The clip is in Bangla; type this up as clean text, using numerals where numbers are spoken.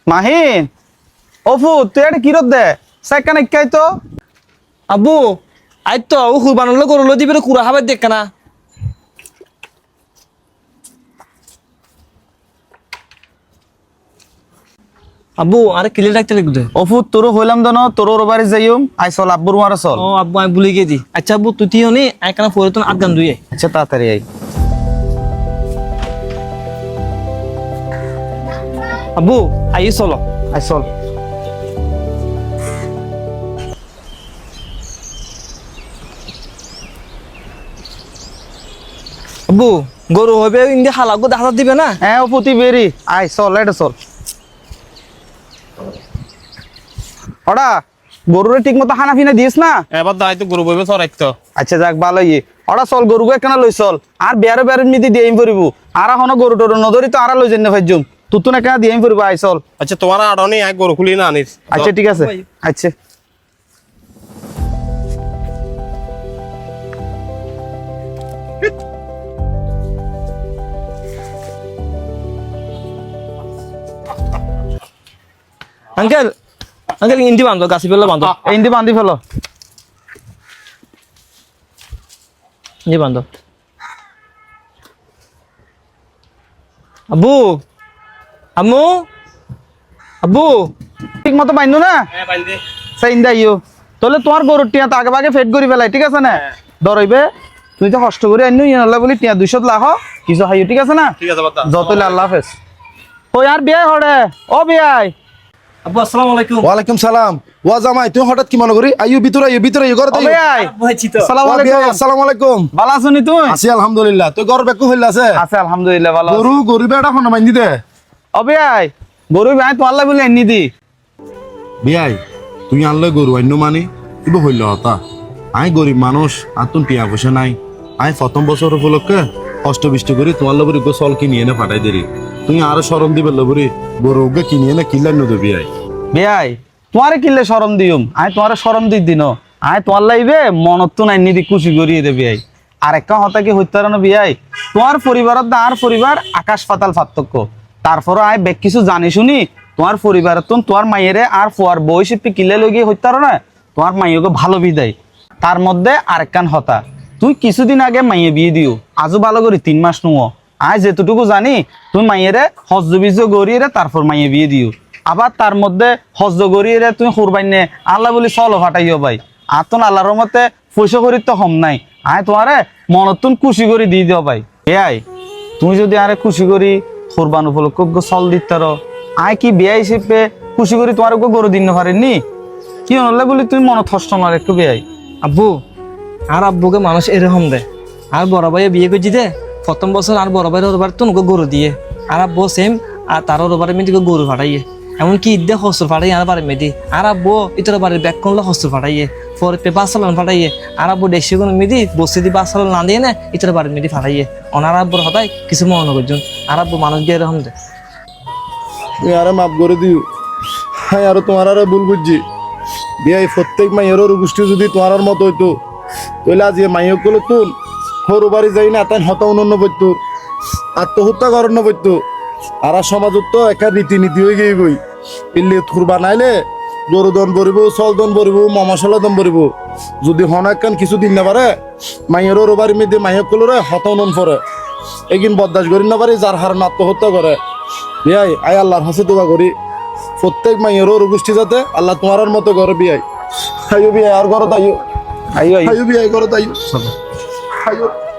মাহিন অফু তুই এটা কিরত দে সাইকান একাই তো আব্বু আই তো ও কুরবানুল্লাহ করলো দিবে কুড়া খাবার দেখ না আব্বু আরে কিলে ডাকতে লিখবে অফু তোর হইলাম দন তোর ওর বাড়ি যাইম আই চল আব্বুর মারা চল ও আব্বু আমি ভুলে গেছি আচ্ছা আব্বু তুই তিও নি একখানা পরিবর্তন আদগান দুই আচ্ছা তাড়াতাড়ি আই আব্বু আই চলো আই চল আব্বু গরু হবে ইন্ডিয়া হালাগো দেখা দিবে না হ্যাঁ অফু তুই বেরি আই চল এটা চল ওরা গরুরে ঠিক মতো খানা ফিনা দিস না এবার দাই তো গরু বইবে সরাইত তো আচ্ছা যাক ভালোই ওরা চল গরুকে কেন লই চল আর বেয়ারে বেয়ারের মিদি দিয়ে পড়িব আর এখন গরু টরু নদরি তো আর লই যেন ভাইজুম তুতুন কেন দিয়ে পড়িব আই চল আচ্ছা তোমার আড়নি আই গরু খুলি না আনিস আচ্ছা ঠিক আছে আচ্ছা আঙ্কেল আঙ্কেল ইন্দি বান্ধব গাছি ফেলে বান্ধব এই ইন্দি বান্ধি ফেলো ইন্দি বান্ধব আব্বু আম্মু আব্বু ঠিক মতো বাইন্দু না হ্যাঁ বাইন্দে সেই ইন্দা ইউ তাহলে তোমার গরুর টিয়া তো আগে ভাগে ফেট করি ফেলাই ঠিক আছে না ধরইবে তুই তো কষ্ট করে আইনু ইনলা বলি টিয়া 200 লাখ কিছু হাইও ঠিক আছে না ঠিক আছে বাতা যতলে আল্লাহ হাফেজ ওই আর বিয়ে হড়ে ও বিয়াই আব্বু আসসালামু আলাইকুম ওয়ালাইকুম সালাম ওয়া জামাই তুই হঠাৎ কি মনে করি আইয়ু ভিতরে ঘর ও বিয়াই বইছি তো আসসালামু আলাইকুম আসসালামু আলাইকুম ভালো আছো নি তুই আছি আলহামদুলিল্লাহ তুই ঘর বেকু হইলা আছে আছে আলহামদুলিল্লাহ ভালো গরু বেটা ফোন মাইন্দি দে ও বিয়াই গরু ভাই তো আল্লাহ বলে এনে দি বিয়াই তুই আনলে গরু আইনো মানে ইবো হইল হতা আই গরিব মানুষ আর তুই টিয়া পয়সা নাই আই প্রথম বছর উপলক্ষে কষ্ট বৃষ্টি করি তোমার লগরি গো চল কিনি এনে ফাটাই দেরি তুই আরো শরম দিবে লগরি গরু গে কিনি এনে কিল্লাই নদে বিয়াই বিয়াই তোমারে কিলে শরম দিউম আই তোমারে শরম দি দিন আই তোমার লাইবে মনত তো নাই নিদি খুশি করিয়ে দে বিয়াই আর একটা হতা কি হইতে না বিয়াই তোমার পরিবারত দা আর পরিবার আকাশ পাতাল পার্থক্য তারপরে আই বেক কিছু জানি শুনি তোমার পরিবারত তোমার মাইয়েরে আর ফুয়ার বই শিপি কিলে লগিয়ে হইতে না তোমার মাইয়কে ভালো বিদায় তার মধ্যে আরেকখান হতা তুই কিছুদিন আগে মাইয়ে বিয়ে দিও আজও ভালো করি 3 মাস নুও আই যেটুকু জানি তুই মাইয়েরে হজ্জ বিজ গড়িয়ে তারপর মাইয়ে বিয়ে দিও আবার তার মধ্যে হজ্জ গড়িয়ে তুই কুরবাইনে আল্লাহ বলি চলো ফাটাইও ভাই আর তোর আল্লাহর মতে পয়সা করি তো হম নাই আয় তোমারে মনতুন খুশি করে দিয়ে দিও ভাই এয়াই তুমি যদি আরে খুশি করি কুরবান উপলক্ষে চল দিতার আয় কি বিয়া হিসেবে খুশি করি তোমার গরু দিন পারেননি কি হলে বলি তুমি মনত কষ্ট না একটু বেয়াই আব্বু আর আব্বুকে মানুষ এরকম দেয় আর বড় ভাইয়ে বিয়ে করছি দে প্রথম বছর আর বড় ভাইয়ের ওরবার তো গরু দিয়ে আর আব্বু সেম আর তার ওরবারে মেয়েদিকে গরু ফাটাইয়ে এমনকি ঈদে হস্ত ফাটাই আর বারে মেয়েদি আর আব্বু ইতর বাড়ির ব্যাগ করলে হস্ত ফাটাইয়ে পরে পেপার চালান ফাটাইয়ে আর আব্বু দেশি কোনো মেয়েদি বসে দি বাস চালান না দিয়ে না ইতর বাড়ির মেয়েদি ফাটাইয়ে অনার আব্বুর হতাই কিছু মনে করছেন আর আব্বু মানুষ দিয়ে এরকম দেয় তুই আরে মাফ করে দিও হ্যাঁ আর তোমার আরে ভুল বুঝছি বিয়াই প্রত্যেক মাইয়েরও গোষ্ঠী যদি তোমার মতো হইতো তাহলে আজ মাইয়ক গুলো তুল সরু বাড়ি যাই না তাই হতা উন্নন্ন পড়তো আত্মহত্যা করার পড়তো আর সমাজত তো একটা রীতিনীতি হয়ে গিয়ে গই পিল্লি থুর বানাইলে গরু দন ভরিব চল দন ভরিব মশলা দন ভরিব যদি হনাকান কিছু দিন না পারে মাইয়েরও রোবারি মেয়েদের মাইয়ক গুলোরে হতা উন্নন পরে এগিন বরদাস্ত করি না পারি যার হার আত্মহত্যা করে বিয়াই আয় আল্লাহর হাসে দোয়া করি প্রত্যেক মাইয়েরও গোষ্ঠী যাতে আল্লাহ তোমার মতো করে বিয়াই আইও বিয়াই আর ঘর তাইও আইও আইও বিয়াই ঘর তাইও আইও